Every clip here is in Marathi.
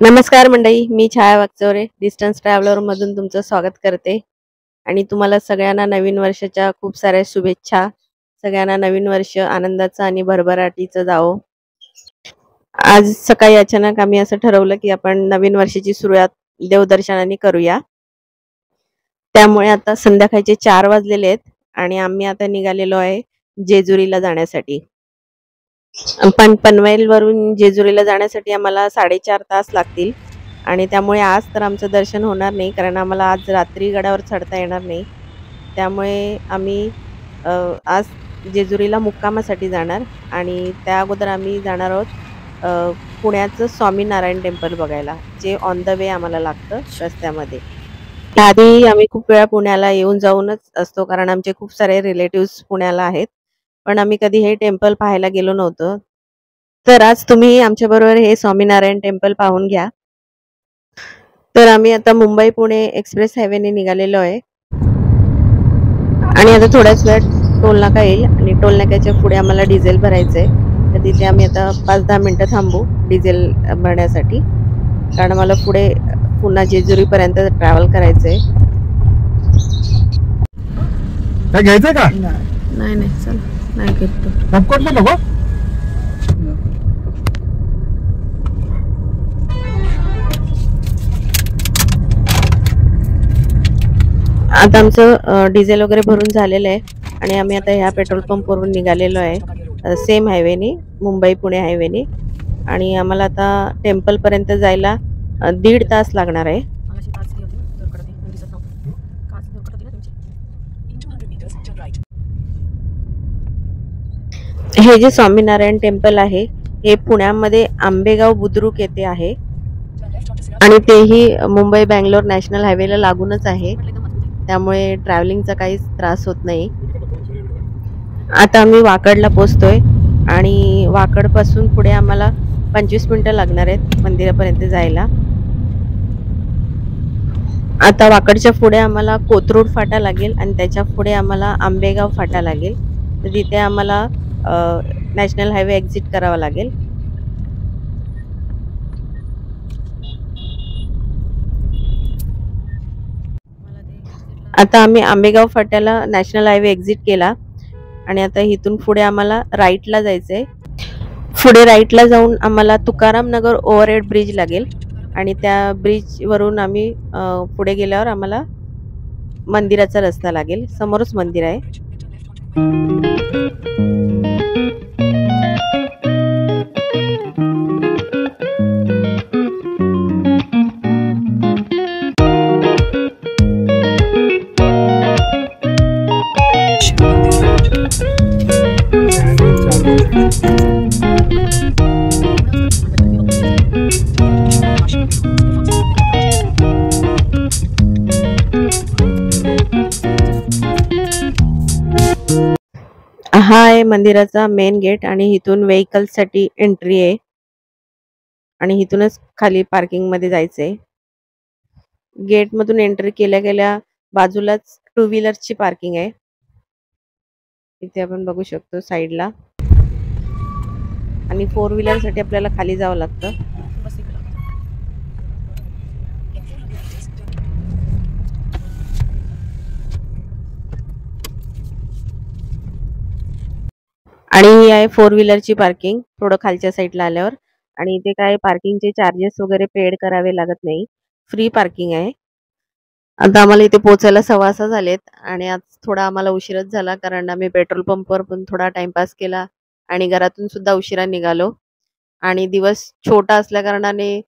नमस्कार मंडळी, मी छाया वागचौरे डिस्टन्स ट्रॅव्हलर मधून तुमचं स्वागत करते आणि तुम्हाला सगळ्यांना नवीन वर्षाच्या खूप साऱ्या शुभेच्छा. सगळ्यांना नवीन वर्ष आनंदाचं आणि भरभराटीचं जावो. आज सकाळी अचानक आम्ही असं ठरवलं की आपण नवीन वर्षाची सुरुवात देवदर्शनाने करूया. त्यामुळे आता संध्याकाळचे 4 वाजलेले आहेत आणि आम्ही आता निघालेलो आहे जेजुरीला जाण्यासाठी. पण पनवेलवरून जेजुरीला जाण्यासाठी आम्हाला 4.5 तास लागतील आणि त्यामुळे आज तर आमचं दर्शन होणार नाही, कारण आम्हाला आज रात्री गडावर चढता येणार नाही. त्यामुळे आम्ही आज जेजुरीला मुक्कामासाठी जाणार आणि त्या अगोदर आम्ही जाणार आहोत पुण्याचं स्वामीनारायण टेम्पल बघायला, जे ऑन द वे आम्हाला लागतं रस्त्यामध्ये. आधी आम्ही खूप वेळा पुण्याला येऊन जाऊनच असतो, कारण आमचे खूप सारे रिलेटिव्स पुण्याला आहेत, पण आम्ही कधी हे टेम्पल पाहायला गेलो नव्हतो. तर आज तुम्ही आमच्या बरोबर हे स्वामीनारायण टेम्पल पाहून घ्या. तर आम्ही आता मुंबई पुणे एक्सप्रेस हायवेने निघालेलो आहे आणि आता थोड्याच वेळात टोल नाका येईल आणि टोल नाक्याच्या पुढे आम्हाला डिझेल भरायचंय. तर तिथे आम्ही आता 5-10 मिनिटं थांबू डिझेल भरण्यासाठी, कारण मला पुढे पुन्हा जेजुरीपर्यंत ट्रॅव्हल करायचंय. काय घ्यायचंय का? नाही चल, नाही घेतो. पॉपकॉर्न पण नको. आता आमचं डिझेल वगैरे भरून झालेलं आहे आणि आम्ही आता ह्या पेट्रोल पंपवरून निघालेलो आहे सेम हायवेने, मुंबई पुणे हायवेने. आणि आम्हाला आता टेम्पलपर्यंत जायला 1.5 तास लागणार आहे. हे जे स्वामीनारायण टेम्पल आहे हे पुण्यामध्ये आंबेगाव बुद्रुक येथे आहे आणि तेही मुंबई बँगलोर नॅशनल हायवेला लागूनच आहे, त्यामुळे ट्रॅव्हलिंगचा काहीच त्रास होत नाही. आता आम्ही वाकडला पोहोचतोय आणि वाकडपासून पुढे आम्हाला 25 मिनिटं लागणार आहेत मंदिरापर्यंत जायला. आता वाकडच्या पुढे आम्हाला कोथरूड फाटा लागेल आणि त्याच्या पुढे आम्हाला आंबेगाव फाटा लागेल. तर तिथे आम्हाला नॅशनल हायवे एक्झिट करावा लागेल. आता आम्ही आंबेगाव फाट्याला नॅशनल हायवे एक्झिट केला आणि आता इथून पुढे आम्हाला राईटला जायचंय. पुढे राईटला जाऊन आम्हाला तुकाराम नगर ओव्हरहेड ब्रिज लागेल आणि त्या ब्रिजवरून आम्ही पुढे गेल्यावर आम्हाला मंदिराचा रस्ता लागेल. समोरच मंदिर आहे. हा आहे मंदिराचा मेन गेट आणि इथून व्हेकल्स साठी एंट्री आहे आणि इथूनच खाली पार्किंग मध्ये जायचंय. गेट मधून एंट्री केल्या गेल्या बाजूलाच 2 व्हीलरची पार्किंग आहे. इथे आपण बघू शकतो साईडला, आणि 4 व्हीलर साठी आपल्याला खाली जावं लागतं. आणि ही आहे 4 व्हीलरची पार्किंग थोडं खालच्या साईडला आल्यावर. आणि इथे काय पार्किंगचे चार्जेस वगैरे पेड करावे लागत नाही, फ्री पार्किंग आहे. आता आम्हाला इथे पोहोचायला 6:15 झालेत आणि आज थोडा आम्हाला उशीरच झाला, कारण आम्ही पेट्रोल पंपवर पण थोडा टाइमपास केला आणि घरातून सुद्धा उशिरा निघालो. आणि दिवस छोटा असल्या कारणाने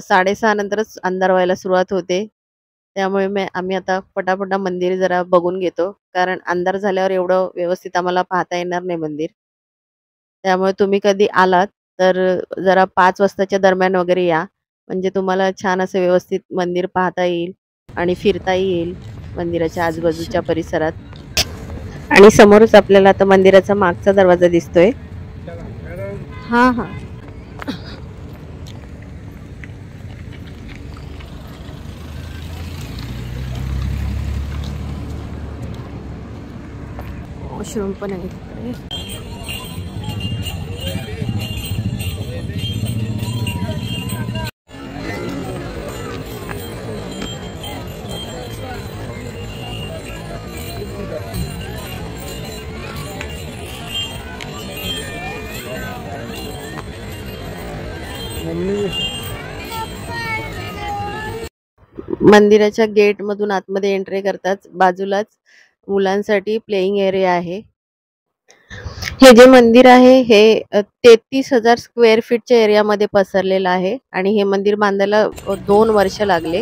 6:30 नंतरच अंधार व्हायला सुरुवात होते. त्यामुळे आम्ही आता पटापटा मंदिर जरा बघून घेतो, कारण अंधार झाल्यावर एवढं व्यवस्थित आम्हाला पाहता येणार नाही मंदिर. त्यामुळे तुम्ही कधी आलात तर जरा 5 वाजताच्या दरम्यान वगैरे या, म्हणजे तुम्हाला छान असं व्यवस्थित मंदिर पाहता येईल आणि फिरताही येईल मंदिराच्या आजूबाजूच्या परिसरात. आणि समोरच आपल्याला आता मंदिराचा मागचा दरवाजा दिसतोय. हा वॉशरूम पण आहे तिकडे. मंदिराच्या गेट मधून आतमध्ये एंट्री करताच बाजूलाच मुलांसाठी प्लेइंग एरिया आहे. हे जे मंदिर आहे हे 33,000 स्क्वेअर फीटच्या एरियामध्ये पसरलेलं आहे आणि हे मंदिर बांधायला 2 वर्ष लागले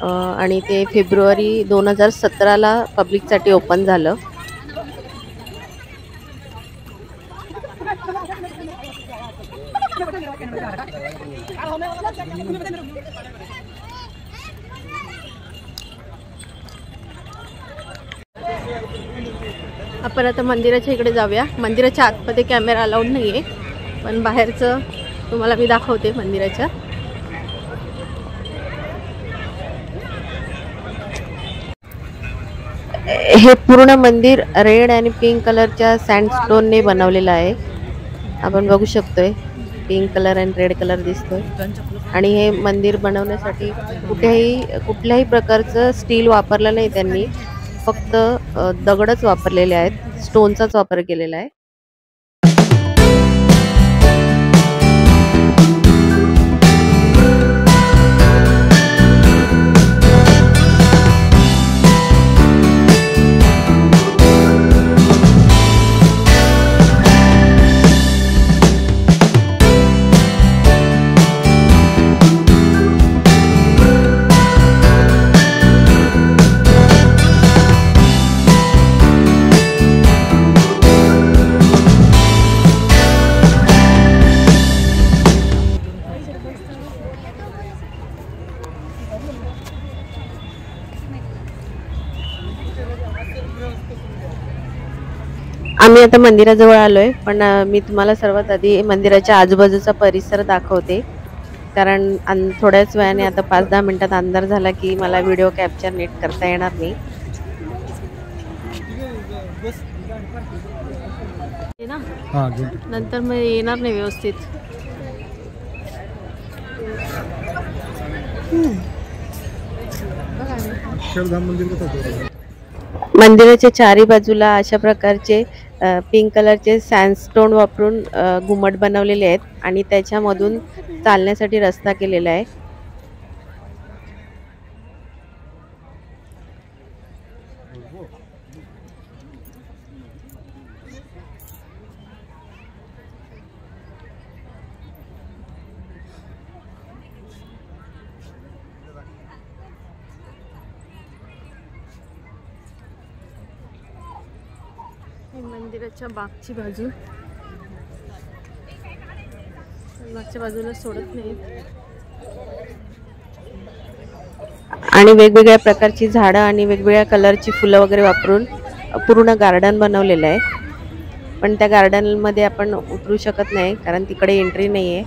आणि ते फेब्रुवारी 2017ला पब्लिकसाठी ओपन झालं. आपण आता मंदिराच्या इकडे जाऊया. मंदिराच्या आतमध्ये कॅमेरा अलाउड नाहीये, पण बाहेरचं तुम्हाला मी दाखवते. मंदिराच्या हे पूर्ण मंदिर रेड आणि पिंक कलरच्या सँडस्टोनने बनवलेलं आहे. आपण बघू शकतोय पिंक कलर आणि रेड कलर दिसतोय. आणि हे मंदिर बनवण्यासाठी कुठल्याही प्रकारचं स्टील वापरलं नाही त्यांनी, फक्त दगडच वापरलेले आहेत, स्टोनचाच वापर केलेला आहे. आम्ही आता मंदिराजवळ आलोय, पण मी तुम्हाला सर्वात आधी मंदिराच्या आजूबाजूचा परिसर दाखवते, कारण थोड्याच वेळाने आता 5-10 मिनिटात अंधार झाला की मला व्हिडिओ कॅप्चर नीट करता येणार नाही. नंतर मग येणार नाही व्यवस्थित. मंदिराच्या चारी बाजूला अशा प्रकारचे पिंक कलरचे सँडस्टोन वापरून घुमट बनवलेले आहेत आणि त्याच्यामधून चालण्यासाठी रस्ता केलेला आहे. मंदिराच्या मागची बाजू, मागच्या बाजूला सोडत नाही आणि वेगवेगळ्या प्रकारची झाडं आणि वेगवेगळ्या कलरची फुलं वगैरे वापरून पूर्ण गार्डन बनवलेलं आहे. पण त्या गार्डन मध्ये आपण उतरू शकत नाही, कारण तिकडे एंट्री नाहीये,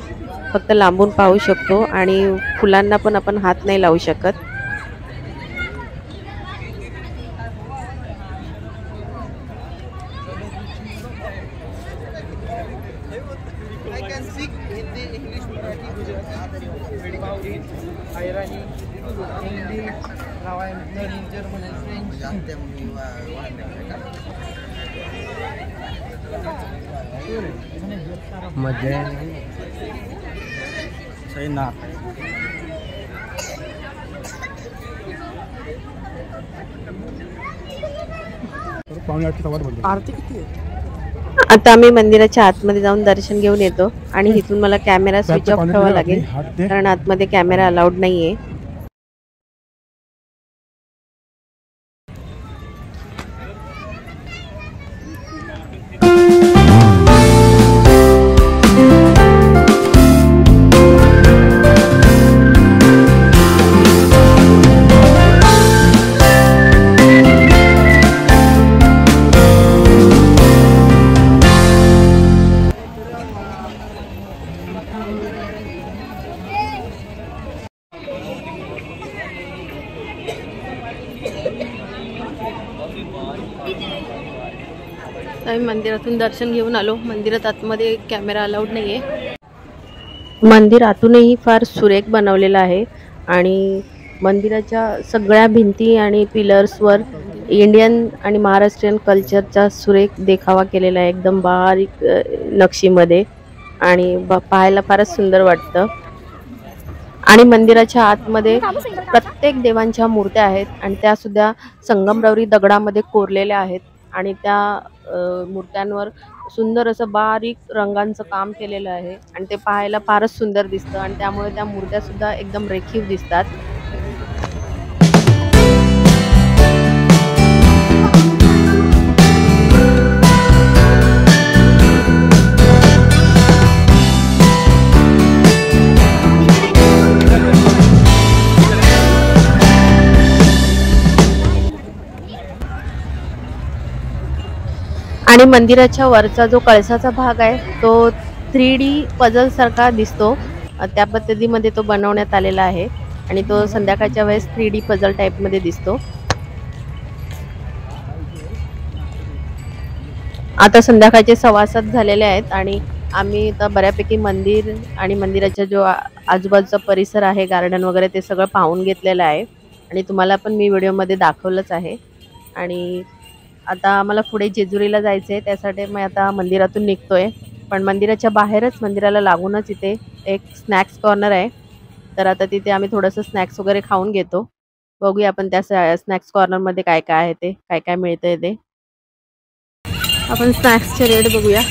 फक्त लांबून पाहू शकतो आणि फुलांना पण आपण हात नाही लावू शकत. मजा सही ना. आरती किती आहे? आता आम्ही मंदिराच्या आतमध्ये जाऊन दर्शन घेऊन येतो आणि इथून मला कॅमेरा स्विच ऑफ करावा लागेल, कारण आतमध्ये कॅमेरा अलाउड नाहीये. आम्ही मंदिरातून दर्शन घेऊन आलो. मंदिरात आतमध्ये कॅमेरा अलाउड नाहीये. मंदिर आतूनही फार सुरेख बनवलेलं आहे आणि मंदिराच्या सगळ्या भिंती आणि पिलर्सवर इंडियन आणि महाराष्ट्रीयन कल्चरचा सुरेख देखावा केलेला आहे, एकदम बारीक नक्षीमध्ये, आणि पाहायला फारच सुंदर वाटतं. आणि मंदिराच्या आतमध्ये प्रत्येक देवांच्या मूर्त्या आहेत आणि त्या सुद्धा संगमरवरी दगडामध्ये कोरलेल्या आहेत आणि त्या मूर्त्यांवर सुंदर असं बारीक रंगांचं काम केलेलं आहे आणि ते पाहायला फारच सुंदर दिसतं आणि त्यामुळे त्या मूर्त्या सुद्धा एकदम रेखीव दिसतात. आणि मंदिराच्या वरचा जो कळसाचा भाग आहे तो 3D पझल सारखा दिसतो. त्या पद्धतीमध्ये तो बनवण्यात आलेला आहे आणि तो संध्याकाळच्या वेळेस 3D पझल टाइप मध्ये दिसतो. आता संध्याकाळचे 6:15 झालेले आहेत आणि आम्ही आता बऱ्यापैकी मंदिर आणि मंदिराच्या जो आजूबाजूचा परिसर आहे, गार्डन वगैरे ते सगळं पाहून घेतलेलं आहे आणि तुम्हाला पण मी व्हिडिओमध्ये दाखवलंच आहे. आणि आता आम्हाला पुढे जेजुरीला जायचंय, त्यासाठी मी आता मंदिरातून निघतोय. पण मंदिराच्या बाहेरच, मंदिराला लागूनच इथे एक स्नॅक्स कॉर्नर आहे, तर आता तिथे आम्ही थोडंसं स्नॅक्स वगैरे खाऊन घेतो. बघूया आपण त्या स्नॅक्स कॉर्नरमध्ये काय काय आहे, ते काय काय मिळतंय ते. आपण स्नॅक्सचे रेट बघूया.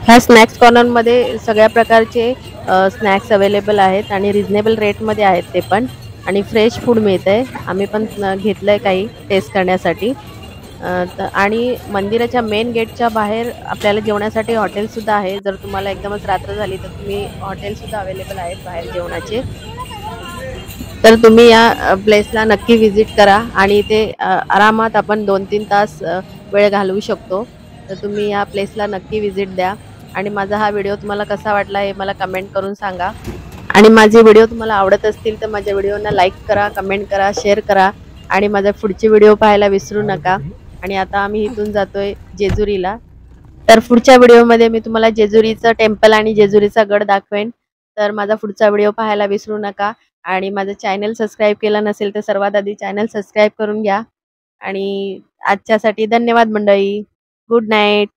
ह्या स्नॅक्स कॉर्नरमध्ये सगळ्या प्रकारचे स्नॅक्स अवेलेबल आहेत आणि रिजनेबल रेटमध्ये आहेत ते पण, आणि फ्रेश फूड मिळतंय. आम्ही पण घेतलंय काही टेस्ट करण्यासाठी. आणि मंदिराच्या मेन गेटच्या बाहेर आपल्याला जेवणासाठी हॉटेलसुद्धा आहे. जर तुम्हाला एकदमच रात्र झाली तर तुम्ही हॉटेलसुद्धा अवेलेबल आहेत बाहेर जेवणाचे. तर तुम्ही या प्लेसला नक्की व्हिजिट करा आणि इथे आरामात आपण 2-3 तास वेळ घालवू शकतो. तर तुम्ही या प्लेसला नक्की व्हिजिट द्या. आणि माझा हा व्हिडिओ तुम्हाला कसा वाटला हे मला कमेंट करून सांगा. आणि माझे व्हिडिओ तुम्हाला आवडत असतील तर माझ्या व्हिडिओना लाईक करा, कमेंट करा, शेअर करा आणि माझे पुढचे व्हिडिओ पाहायला विसरू नका. आणि आता आम्ही इथून जातोय जेजुरीला. तर पुढच्या व्हिडिओमध्ये मी तुम्हाला जेजुरीचं टेम्पल आणि जेजुरीचा गड दाखवेन. तर माझा पुढचा व्हिडिओ पाहायला विसरू नका. आणि माझं चॅनल सबस्क्राईब केलं नसेल तर सर्वात आधी चॅनल सबस्क्राईब करून घ्या. आणि आजच्यासाठी धन्यवाद मंडळी. Good night.